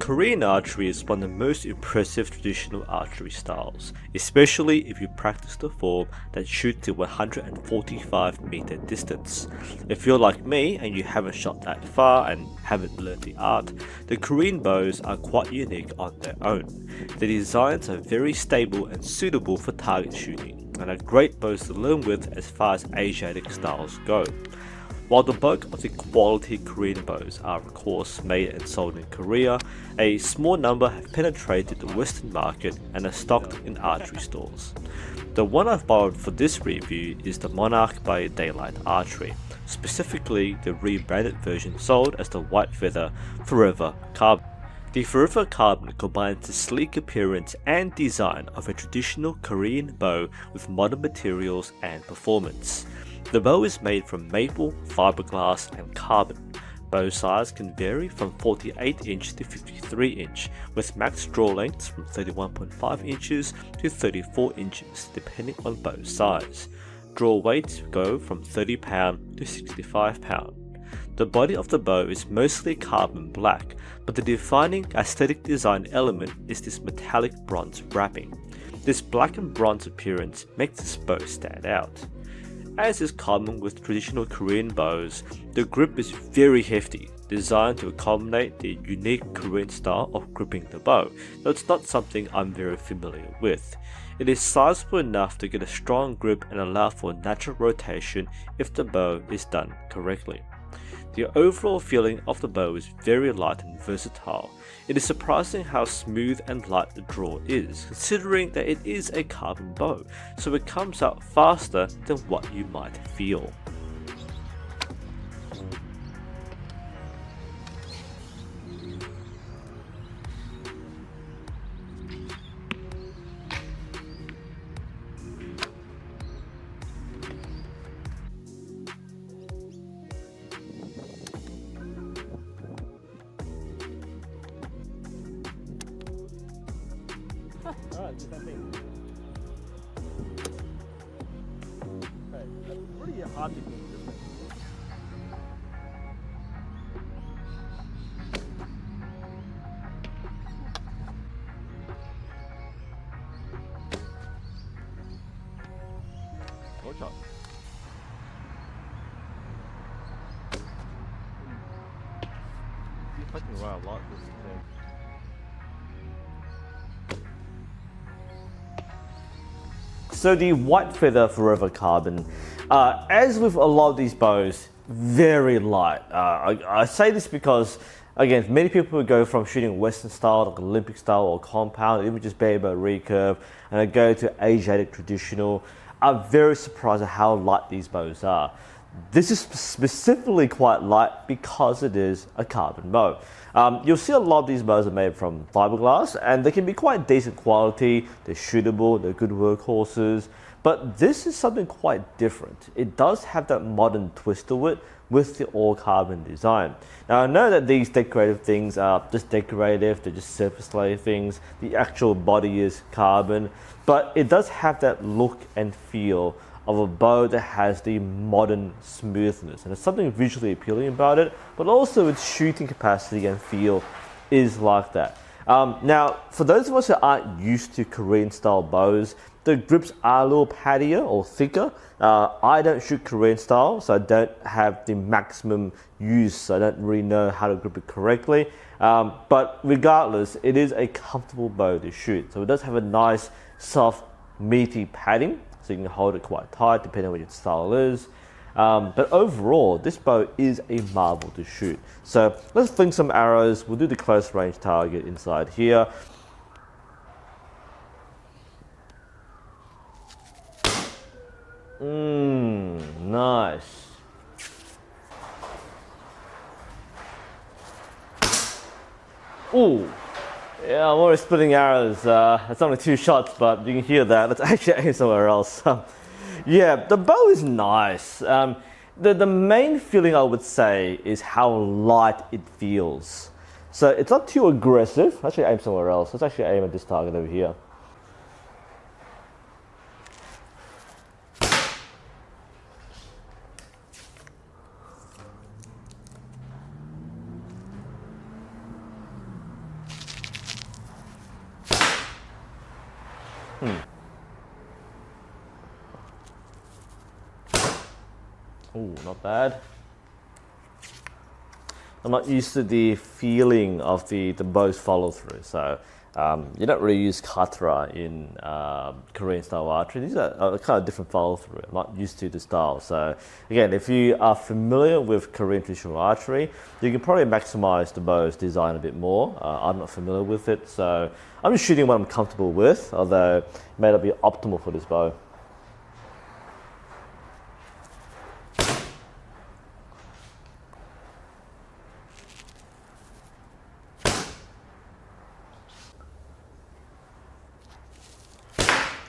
Korean archery is one of the most impressive traditional archery styles, especially if you practice the form that shoots to 145-meter distance. If you're like me and you haven't shot that far and haven't learned the art, the Korean bows are quite unique on their own. The designs are very stable and suitable for target shooting, and are great bows to learn with as far as Asiatic styles go. While the bulk of the quality Korean bows are of course made and sold in Korea, a small number have penetrated the Western market and are stocked in archery stores. The one I've borrowed for this review is the Monarq by Daylite Archery, specifically the rebranded version sold as the White Feather Forever Carbon. The Forever Carbon combines the sleek appearance and design of a traditional Korean bow with modern materials and performance. The bow is made from maple, fiberglass and carbon. Bow size can vary from 48 inch to 53 inch, with max draw lengths from 31.5 inches to 34 inches depending on bow size. Draw weights go from 30 pound to 65 pound. The body of the bow is mostly carbon black, but the defining aesthetic design element is this metallic bronze wrapping. This black and bronze appearance makes this bow stand out. As is common with traditional Korean bows, the grip is very hefty, designed to accommodate the unique Korean style of gripping the bow, though it's not something I'm very familiar with. It is sizable enough to get a strong grip and allow for natural rotation if the bow is done correctly. The overall feeling of the bow is very light and versatile. It is surprising how smooth and light the draw is, considering that it is a carbon bow, so it comes out faster than what you might feel. Alright, do that thing. Okay, that's pretty hard to do, isn't it? Watch out. You're fucking right a lot this thing. So the White Feather Forever Carbon, as with a lot of these bows, very light. I say this because, again, many people would go from shooting Western style, like Olympic style or compound, even just baby bow recurve, and they go to Asiatic traditional. I'm very surprised at how light these bows are. This is specifically quite light because it is a carbon bow. You'll see a lot of these bows are made from fiberglass and they can be quite decent quality, they're shootable, they're good workhorses, but this is something quite different. It does have that modern twist to it with the all carbon design. Now I know that these decorative things are just decorative, they're just surface layer things, the actual body is carbon, but it does have that look and feel of a bow that has the modern smoothness, and there's something visually appealing about it, but also its shooting capacity and feel is like that. Now, for those of us who aren't used to Korean style bows, the grips are a little paddier or thicker. I don't shoot Korean style, so I don't have the maximum use, so I don't really know how to grip it correctly. But regardless, it is a comfortable bow to shoot. So it does have a nice, soft, meaty padding, so you can hold it quite tight depending on what your style is. But overall, this bow is a marvel to shoot. So let's fling some arrows. We'll do the close range target inside here. Nice. Ooh. Yeah, I'm already splitting arrows. It's only 2 shots, but you can hear that. Let's actually aim somewhere else. Yeah, the bow is nice. The main feeling I would say is how light it feels. So it's not too aggressive. Let's actually aim somewhere else. Let's actually aim at this target over here. Ooh, not bad. I'm not used to the feeling of the bow's follow through. So you don't really use katra in Korean style archery. These are a kind of different follow through. I'm not used to the style. So again, if you are familiar with Korean traditional archery, you can probably maximize the bow's design a bit more. I'm not familiar with it, so I'm just shooting what I'm comfortable with, although it may not be optimal for this bow.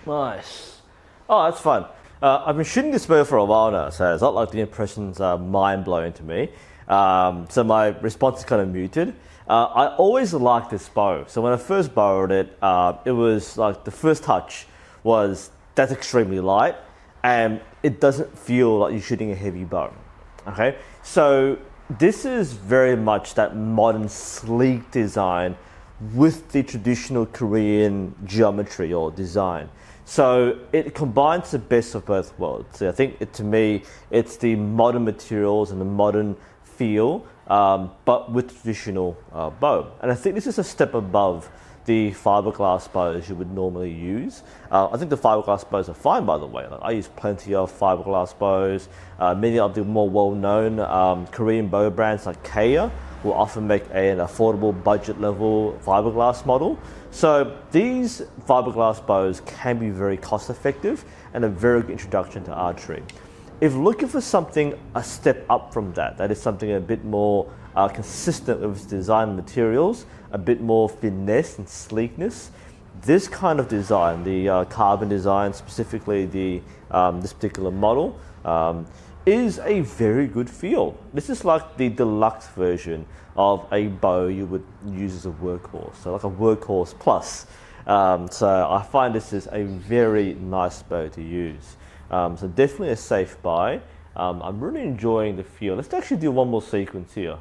Nice. Oh, that's fun. I've been shooting this bow for a while now, so it's not like the impressions are mind-blowing to me. So my response is kind of muted. I always liked this bow. So when I first borrowed it, it was like the first touch was that's extremely light, and it doesn't feel like you're shooting a heavy bow. Okay, so this is very much that modern, sleek design with the traditional Korean geometry or design. So it combines the best of both worlds. So I think to me, it's the modern materials and the modern feel, but with traditional bow. And I think this is a step above the fiberglass bows you would normally use. I think the fiberglass bows are fine, by the way. Like, I use plenty of fiberglass bows. Many of the more well-known Korean bow brands like Kea will often make an affordable budget level fiberglass model. So these fiberglass bows can be very cost effective and a very good introduction to archery. If looking for something a step up from that, that is something a bit more consistent with its design materials, a bit more finesse and sleekness, this kind of design, the carbon design, specifically this particular model, is a very good feel. This is like the deluxe version of a bow you would use as a workhorse, so like a workhorse plus. So I find this is a very nice bow to use. So definitely a safe buy. I'm really enjoying the feel. Let's actually do one more sequence here.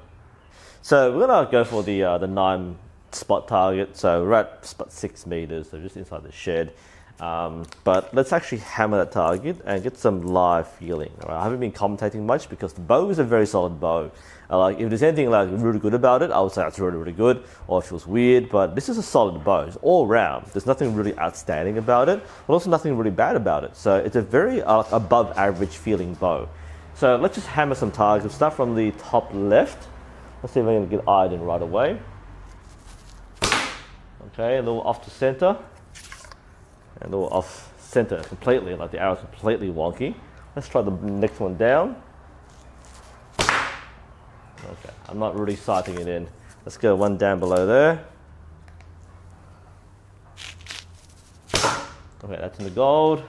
So we're gonna go for the 9 spot target. So we're at about 6 meters, so just inside the shed. But let's actually hammer that target and get some live feeling. All right? I haven't been commentating much because the bow is a very solid bow. Like if there's anything like really good about it, I would say it's really, really good, or it feels weird, but this is a solid bow. It's all round. There's nothing really outstanding about it, but also nothing really bad about it. So it's a very above average feeling bow. So let's just hammer some targets. We'll start from the top left. Let's see if I can get eyed in right away. Okay, a little off to center. And a little off center completely, like the arrow's completely wonky. Let's try the next one down. Okay, I'm not really sighting it in. Let's go one down below there. Okay, that's in the gold.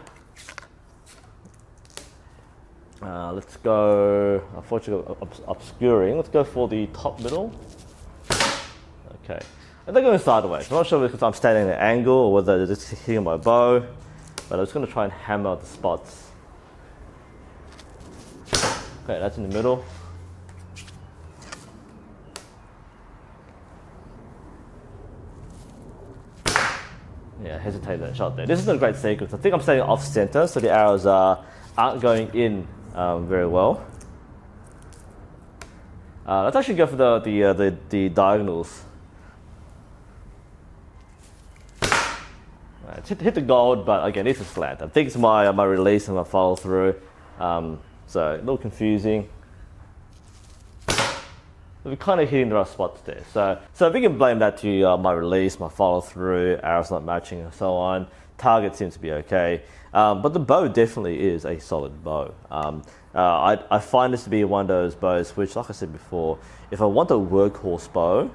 Let's go, unfortunately obscuring. Let's go for the top middle. Okay. And they're going sideways. I'm not sure because I'm standing at an angle or whether they're just hitting my bow, but I'm just going to try and hammer out the spots. Okay, that's in the middle. Yeah, hesitate that shot there. This is a great sequence. I think I'm standing off center, so the arrows aren't going in very well. Let's actually go for the diagonals. Hit the gold, but again, it's a slant. I think it's my release and my follow through. So a little confusing. We're kind of hitting the right spots there. So we can blame that to my release, my follow through, arrows not matching, and so on. Target seems to be okay, but the bow definitely is a solid bow. I find this to be one of those bows which, like I said before, if I want a workhorse bow,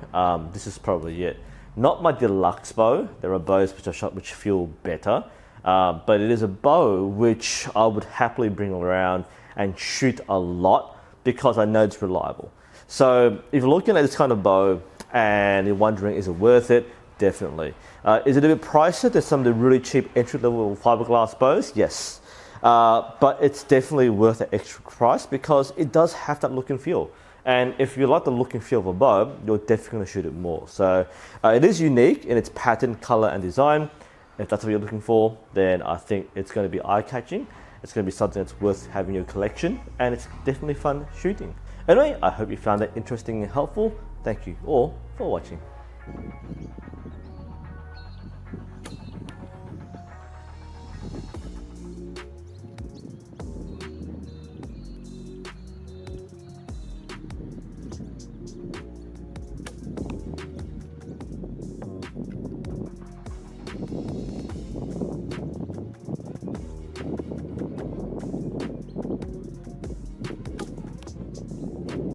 this is probably it. Not my deluxe bow. There are bows which feel better, but it is a bow which I would happily bring around and shoot a lot because I know it's reliable. So if you're looking at this kind of bow and you're wondering, is it worth it? Definitely. Is it a bit pricey? There's some of the really cheap entry-level fiberglass bows, yes. But it's definitely worth the extra price because it does have that look and feel. And if you like the look and feel of a bow, you're definitely going to shoot it more. So it is unique in its pattern, color, and design. If that's what you're looking for, then I think it's going to be eye-catching. It's going to be something that's worth having in your collection, and it's definitely fun shooting. Anyway, I hope you found that interesting and helpful. Thank you all for watching.